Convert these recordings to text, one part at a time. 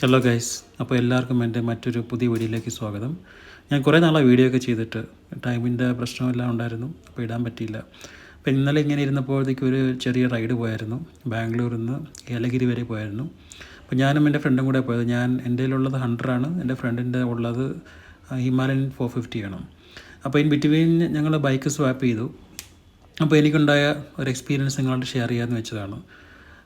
Hello guys, അപ്പോൾ എല്ലാവർക്കും എൻ്റെ മറ്റൊരു പുതിയ വീഡിയോയിലേക്ക് സ്വാഗതം. ഞാൻ കുറേ നാളായി വീഡിയോ ഒക്കെ ചെയ്തിട്ട് ടൈമിൻ്റെ പ്രശ്നമെല്ലാം ഉണ്ടായിരുന്നു, അപ്പോൾ ഇടാൻ പറ്റിയില്ല. അപ്പോൾ ഇന്നലെ ഇങ്ങനെ ഇരുന്നപ്പോഴത്തേക്ക് ഒരു ചെറിയ റൈഡ് പോയായിരുന്നു. ബാംഗ്ലൂരിൽ നിന്ന് ഏലഗിരി വരെ പോയായിരുന്നു. അപ്പോൾ ഞാനും എൻ്റെ ഫ്രണ്ടും കൂടെ പോയത്. എൻ്റെ കയ്യിലുള്ളത് 100 ആണ്, എൻ്റെ ഫ്രണ്ടിൻ്റെ ഉള്ളത് ഹിമാലയൻ 450 ആണ്. അപ്പോൾ ഇൻ ബിറ്റ്വീൻ ഞങ്ങൾ ബൈക്ക് സ്വാപ്പ് ചെയ്തു. അപ്പോൾ എനിക്കുണ്ടായ ഒരു എക്സ്പീരിയൻസ് നിങ്ങളോട് ഷെയർ ചെയ്യാമെന്ന് വെച്ചതാണ്.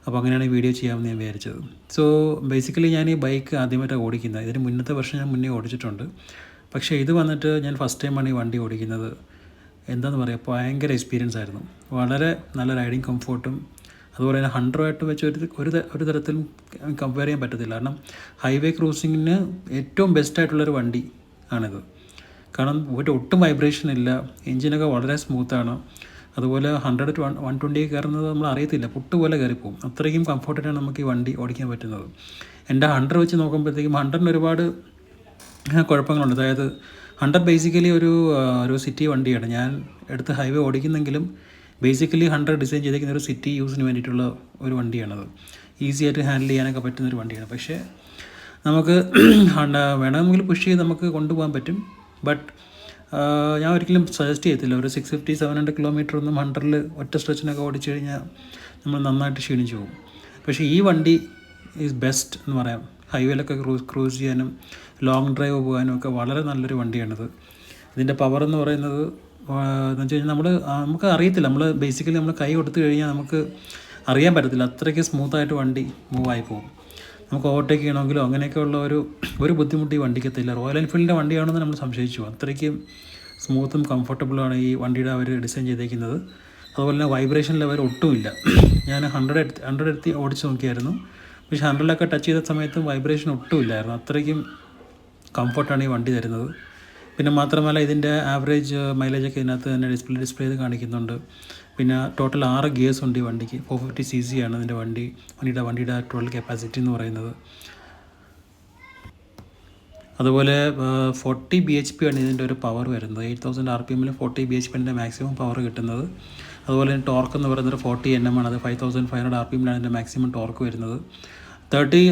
അപ്പോൾ അങ്ങനെയാണ് ഈ വീഡിയോ ചെയ്യാമെന്ന് ഞാൻ വിചാരിച്ചത്. സോ ബേസിക്കലി ഞാൻ ഈ ബൈക്ക് ആദ്യമായിട്ടാണ് ഓടിക്കുന്നത്. ഇതിന് മുന്നത്തെ വർഷം ഞാൻ മുന്നേ ഓടിച്ചിട്ടുണ്ട്. പക്ഷേ ഇത് വന്നിട്ട് ഞാൻ ഫസ്റ്റ് ടൈമാണ് ഈ വണ്ടി ഓടിക്കുന്നത്. എന്താണെന്ന് പറയുക, ഭയങ്കര എക്സ്പീരിയൻസ് ആയിരുന്നു. വളരെ നല്ല റൈഡിങ് കംഫോർട്ടും അതുപോലെ തന്നെ 100 വെച്ച് ഒരു തരത്തിലും കമ്പയർ ചെയ്യാൻ പറ്റത്തില്ല. കാരണം ഹൈവേ ക്രൂസിങ്ങിന് ഏറ്റവും ബെസ്റ്റായിട്ടുള്ളൊരു വണ്ടി ആണിത്. കാരണം ഒട്ടും വൈബ്രേഷൻ ഇല്ല, എൻജിനൊക്കെ വളരെ സ്മൂത്താണ്. അതുപോലെ 100 to 120 കയറുന്നത് നമ്മൾ അറിയത്തില്ല, പുട്ടുപോലെ കയറിപ്പോവും. അത്രയ്ക്കും കംഫർട്ടായിട്ടാണ് നമുക്ക് ഈ വണ്ടി ഓടിക്കാൻ പറ്റുന്നത്. എൻ്റെ 100 വെച്ച് നോക്കുമ്പോഴത്തേക്കും 100 ഒരുപാട് കുഴപ്പങ്ങളുണ്ട്. അതായത് 100 ബേസിക്കലി ഒരു സിറ്റി വണ്ടിയാണ്. ഞാൻ എടുത്ത് ഹൈവേ ഓടിക്കുന്നെങ്കിലും ബേസിക്കലി 100 ഡിസൈൻ ചെയ്തിരിക്കുന്ന ഒരു സിറ്റി യൂസിന് വേണ്ടിയിട്ടുള്ള ഒരു വണ്ടിയാണത്. ഈസി ആയിട്ട് ഹാൻഡിൽ ചെയ്യാനൊക്കെ പറ്റുന്നൊരു വണ്ടിയാണ്. പക്ഷേ നമുക്ക് വേണമെങ്കിൽ പുഷ് ചെയ്ത് നമുക്ക് കൊണ്ടുപോകാൻ പറ്റും. ബട്ട് ഞാൻ ഒരിക്കലും സജസ്റ്റ് ചെയ്യത്തില്ല. ഒരു 650-700 കിലോമീറ്റർ ഒന്നും 100-ൽ ഒറ്റ സ്ട്രെച്ചിനൊക്കെ ഓടിച്ചു കഴിഞ്ഞാൽ നമ്മൾ നന്നായിട്ട് ക്ഷീണിച്ചു പോകും. പക്ഷേ ഈ വണ്ടി ഈസ് ബെസ്റ്റ് എന്ന് പറയാം. ഹൈവേയിലൊക്കെ ക്രൂസ് ചെയ്യാനും ലോങ് ഡ്രൈവ് പോകാനും ഒക്കെ വളരെ നല്ലൊരു വണ്ടിയാണിത്. ഇതിൻ്റെ പവർ എന്ന് പറയുന്നത് എന്ന് വെച്ച് കഴിഞ്ഞാൽ നമുക്ക് അറിയത്തില്ല. ബേസിക്കലി നമ്മൾ കൈ കൊടുത്തു കഴിഞ്ഞാൽ നമുക്ക് അറിയാൻ പറ്റത്തില്ല. അത്രയ്ക്ക് സ്മൂത്തായിട്ട് വണ്ടി മൂവായി പോകും. നമുക്ക് ഓവർടേക്ക് ചെയ്യണമെങ്കിലോ അങ്ങനെയൊക്കെയുള്ള ഒരു ബുദ്ധിമുട്ട് ഈ വണ്ടിക്കെത്തില്ല. റോയൽ എൻഫീൽഡിൻ്റെ വണ്ടിയാണെന്ന് നമ്മൾ സംശയിച്ചു. അത്രയ്ക്കും സ്മൂത്തും കംഫർട്ടബിളുമാണ് ഈ വണ്ടിയുടെ അവർ ഡിസൈൻ ചെയ്തേക്കുന്നത്. അതുപോലെ തന്നെ വൈബ്രേഷൻ ലെവൽ ഒട്ടുമില്ല. ഞാൻ 100 എത്തി ഓടിച്ച് നോക്കിയായിരുന്നു. പക്ഷേ 100-ലൊക്കെ ടച്ച് ചെയ്ത സമയത്തും വൈബ്രേഷൻ ഒട്ടുമില്ലായിരുന്നു. അത്രയ്ക്കും കംഫർട്ടാണ് ഈ വണ്ടി തരുന്നത്. പിന്നെ മാത്രമല്ല ഇതിൻ്റെ ആവറേജ് മൈലേജൊക്കെ ഇതിനകത്ത് തന്നെ ഡിസ്പ്ലേ ചെയ്ത് കാണിക്കുന്നുണ്ട്. പിന്നെ ടോട്ടൽ 6 ഗിയേഴ്സ് ഉണ്ട് ഈ വണ്ടിക്ക്. 450cc ആണ് ഇതിൻ്റെ വണ്ടിയുടെ ടോട്ടൽ കപ്പാസിറ്റി എന്ന് പറയുന്നത്. അതുപോലെ 40 bhp ആണ് ഇതിൻ്റെ ഒരു പവർ വരുന്നത്. 8000 RPM 40 bhp ആണ് ഇതിൻ്റെ മാക്സിമം പവർ കിട്ടുന്നത്. അതുപോലെ ടോർക്ക് എന്ന് പറയുന്നത് 40 Nm ആണ്. അത് 5500 RPM ഇതിൻ്റെ മാക്സിമം ടോർക്ക് വരുന്നത്. 30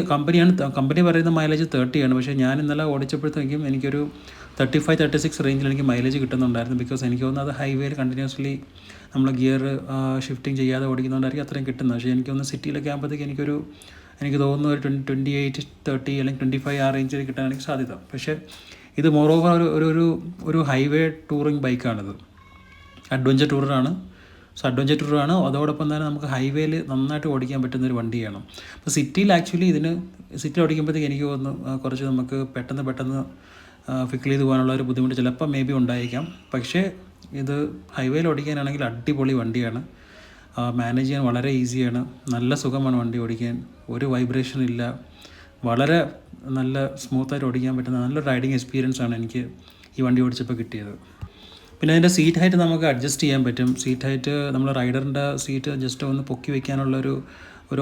കമ്പനി പറയുന്ന മൈലേജ് 30 ആണ്. പക്ഷേ ഞാൻ ഇന്നലെ ഓടിച്ചപ്പോഴത്തേക്കും എനിക്കൊരു 35-36 റേഞ്ചിൽ എനിക്ക് മൈലേജ് കിട്ടുന്നുണ്ടായിരുന്നു. ബിക്കോസ് എനിക്ക് തോന്നുന്നത് അത് ഹൈവേയിൽ കണ്ടിന്യൂസ്ലി നമ്മൾ ഗിയർ ഷിഫ്റ്റിംഗ് ചെയ്യാതെ ഓടിക്കുന്നതുകൊണ്ടായിരിക്കും അത്രയും കിട്ടുന്നത്. പക്ഷേ എനിക്ക് തോന്നുന്നു സിറ്റിയിലൊക്കെ ആകുമ്പോഴത്തേക്ക് എനിക്ക് തോന്നുന്നു ഒരു 28-30 അല്ലെങ്കിൽ 25 ആ റേഞ്ചിൽ കിട്ടാൻ എനിക്ക് സാധ്യത. പക്ഷേ ഇത് മോറോവർ ഒരു ഹൈവേ ടൂറിങ് ബൈക്കാണിത്. അഡ്വഞ്ചർ ടൂറാണ്. അതോടൊപ്പം തന്നെ നമുക്ക് ഹൈവേയിൽ നന്നായിട്ട് ഓടിക്കാൻ പറ്റുന്നൊരു വണ്ടിയാണ്. അപ്പോൾ സിറ്റിയിൽ ഓടിക്കുമ്പോഴത്തേക്ക് എനിക്ക് തോന്നുന്നു കുറച്ച് നമുക്ക് പെട്ടെന്ന് ഫിക്കിൾ ചെയ്ത് പോകാനുള്ള ഒരു ബുദ്ധിമുട്ട് ചിലപ്പോൾ മേ ബി ഉണ്ടായിരിക്കാം. പക്ഷേ ഇത് ഹൈവേയിൽ ഓടിക്കാനാണെങ്കിൽ അടിപൊളി വണ്ടിയാണ്. മാനേജ് ചെയ്യാൻ വളരെ ഈസിയാണ്. നല്ല സുഖമാണ് വണ്ടി ഓടിക്കാൻ. ഒരു വൈബ്രേഷൻ ഇല്ല. വളരെ നല്ല സ്മൂത്തായിട്ട് ഓടിക്കാൻ പറ്റുന്ന നല്ലൊരു റൈഡിങ് എക്സ്പീരിയൻസ് ആണ് എനിക്ക് ഈ വണ്ടി ഓടിച്ചപ്പോൾ കിട്ടിയത്. പിന്നെ അതിൻ്റെ സീറ്റ് ഹൈറ്റ് നമുക്ക് അഡ്ജസ്റ്റ് ചെയ്യാൻ പറ്റും. സീറ്റ് ഹൈറ്റ് നമ്മൾ റൈഡറിൻ്റെ സീറ്റ് ജസ്റ്റ് ഒന്ന് പൊക്കി വയ്ക്കാനുള്ളൊരു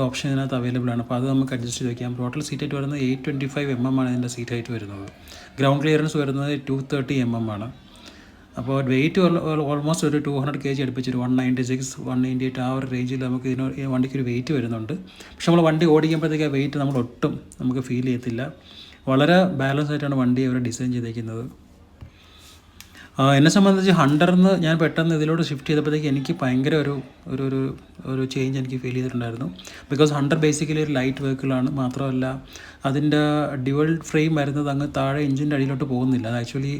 ഓപ്ഷൻ ഇതിനകത്ത് അവൈലബിൾ ആണ്. അപ്പോൾ അത് നമുക്ക് അഡ്ജസ്റ്റ് ചെയ്ത് വയ്ക്കാം. ടോട്ടൽ സീറ്റ് ഹൈറ്റ് വരുന്നത് 825 mm ആണ് ഇതിൻ്റെ സീറ്റ് ഹൈറ്റ് വരുന്നത്. ഗ്രൗണ്ട് ക്ലിയറൻസ് വരുന്നത് 230 mm ആണ്. അപ്പോൾ വെയിറ്റ് ഓൾമോസ്റ്റ് ഒരു 200 kg അടുപ്പിച്ചൊരു 196-198 ആ ഒരു റേഞ്ചിൽ നമുക്ക് ഈ വണ്ടിക്ക് ഒരു വെയിറ്റ് വരുന്നുണ്ട്. പക്ഷെ നമ്മൾ വണ്ടി ഓടിക്കുമ്പോഴത്തേക്ക് ആ വെയിറ്റ് ഒട്ടും നമുക്ക് ഫീൽ ചെയ്യത്തില്ല. വളരെ ബാലൻസ് ആയിട്ടാണ് വണ്ടി അവർ ഡിസൈൻ ചെയ്തേക്കുന്നത്. എന്നെ സംബന്ധിച്ച് 100-ന്ന് ഞാൻ പെട്ടെന്ന് ഇതിലോട്ട് ഷിഫ്റ്റ് ചെയ്തപ്പോഴത്തേക്ക് എനിക്ക് ഭയങ്കര ഒരു ചേഞ്ച് എനിക്ക് ഫീൽ ചെയ്തിട്ടുണ്ടായിരുന്നു. ബിക്കോസ് 100 ബേസിക്കലി ഒരു ലൈറ്റ് വെഹിക്കിളാണ്. മാത്രമല്ല അതിൻ്റെ ഡ്യുവൽ ഫ്രെയിം വരുന്നത് അങ്ങ് താഴെ എഞ്ചിൻ്റെ അടിയിലോട്ട് പോകുന്നില്ല. അത് ആക്ച്വലി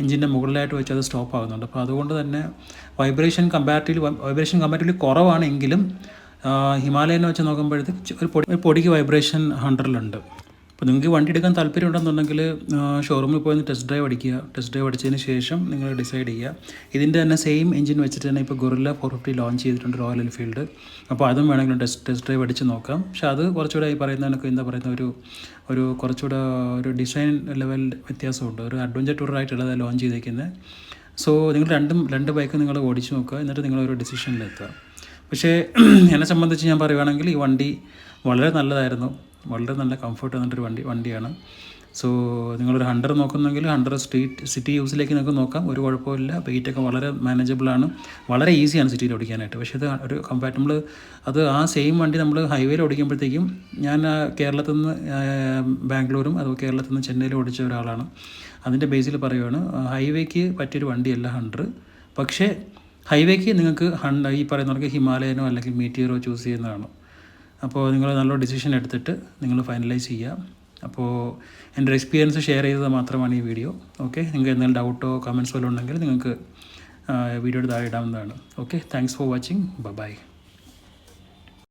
എഞ്ചിൻ്റെ മുകളിലായിട്ട് വെച്ച് അത് സ്റ്റോപ്പ് ആകുന്നുണ്ട്. അപ്പോൾ അതുകൊണ്ട് തന്നെ വൈബ്രേഷൻ കമ്പാരിറ്റീവ്ലി കുറവാണെങ്കിലും ഹിമാലയനെ വെച്ച് നോക്കുമ്പോഴത്തേക്ക് ഒരു പൊടിക്ക് വൈബ്രേഷൻ 100-ലുണ്ട്. അപ്പോൾ നിങ്ങൾക്ക് വണ്ടി എടുക്കാൻ താല്പര്യം ഉണ്ടെന്നുണ്ടെങ്കിൽ ഷോറൂമിൽ പോയി ടെസ്റ്റ് ഡ്രൈവ് അടിച്ചതിന് ശേഷം നിങ്ങൾ ഡിസൈഡ് ചെയ്യുക. ഇതിൻ്റെ തന്നെ സെയിം എഞ്ചിൻ വെച്ചിട്ട് തന്നെ ഇപ്പോൾ ഗൊറില്ല 450 ലോഞ്ച് ചെയ്തിട്ടുണ്ട് റോയൽ എൻഫീൽഡ്. അപ്പോൾ അതും വേണമെങ്കിലും ടെസ്റ്റ് ഡ്രൈവ് അടിച്ച് നോക്കാം. പക്ഷേ അത് കുറച്ചുകൂടെ ഈ പറയുന്നതിനൊക്കെ കുറച്ചുകൂടെ ഒരു ഡിസൈൻ ലെവൽ വ്യത്യാസമുണ്ട്. ഒരു അഡ്വഞ്ചർ ടൂറായിട്ടുള്ളത് ലോഞ്ച് ചെയ്തേക്കുന്നത്. സോ നിങ്ങൾ രണ്ട് ബൈക്ക് നിങ്ങൾ ഓടിച്ച് നോക്കുക. എന്നിട്ട് നിങ്ങളൊരു ഡിസിഷനിലെത്തുക. പക്ഷേ എന്നെ സംബന്ധിച്ച് ഞാൻ പറയുകയാണെങ്കിൽ ഈ വണ്ടി വളരെ നല്ലതായിരുന്നു. വളരെ നല്ല കംഫർട്ട് തന്നിട്ടൊരു വണ്ടിയാണ്. സോ നിങ്ങളൊരു ഹണ്ടർ നോക്കുന്നെങ്കിൽ ഹണ്ടർ സിറ്റി യൂസിലേക്ക് നിങ്ങൾക്ക് നോക്കാം, ഒരു കുഴപ്പമില്ല. വെയിറ്റൊക്കെ വളരെ മാനേജബിളാണ്, വളരെ ഈസിയാണ് സിറ്റിയിൽ ഓടിക്കാനായിട്ട്. പക്ഷേ ഇത് ഒരു കമ്പാറ്റബിൾ അത് ആ സെയിം വണ്ടി നമ്മൾ ഹൈവേയിൽ ഓടിക്കുമ്പോഴത്തേക്കും, ഞാൻ കേരളത്തിൽ നിന്ന് ബാംഗ്ലൂരും അതുപോലെ കേരളത്തിൽ നിന്ന് ചെന്നൈയിലും ഓടിച്ച ഒരാളാണ്. അതിൻ്റെ ബേസിൽ പറയുകയാണ്, ഹൈവേക്ക് പറ്റിയൊരു വണ്ടിയല്ല ഹണ്ടർ. പക്ഷേ ഹൈവേക്ക് നിങ്ങൾക്ക് ഈ പറയുന്നവർക്ക് ഹിമാലയനോ അല്ലെങ്കിൽ മീറ്റിയറോ ചൂസ് ചെയ്യുന്നതാണ്. അപ്പോൾ നിങ്ങൾ നല്ലൊരു ഡിസിഷൻ എടുത്തിട്ട് നിങ്ങൾ ഫൈനലൈസ് ചെയ്യുക. അപ്പോൾ എൻ്റെ ഒരു എക്സ്പീരിയൻസ് ഷെയർ ചെയ്തത് മാത്രമാണ് ഈ വീഡിയോ. ഓക്കെ, നിങ്ങൾക്ക് എന്തെങ്കിലും ഡൗട്ടോ കമൻറ്റ്സ് വല്ലതും ഉണ്ടെങ്കിൽ നിങ്ങൾക്ക് വീഡിയോയുടെ താഴെ ഇടാവുന്നതാണ്. Okay, thanks for watching. By.